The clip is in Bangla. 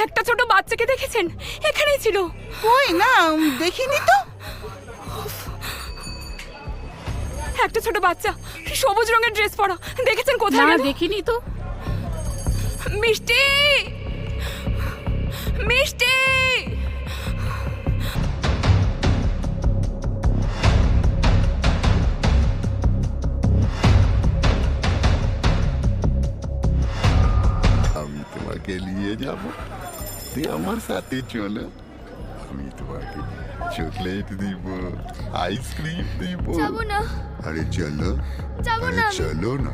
একটা ছোট বাচ্চাকে দেখেছেন? এখানেই ছিল। কই না, দেখিনি তো। একটা ছোট বাচ্চা, সবুজ রঙের ড্রেস পরা। দেখেছেন কোথায় না গেল? দেখিনি তো। মিষ্টি, মিষ্টি। আমি তোমাকে নিয়ে যাব, তুই আমার সাথে চলো। আমি তোমাকে চকলেট দিব, আইসক্রিম দিব। যাবো না, আরে চলো, যাবো আরে না আমি। চলো না।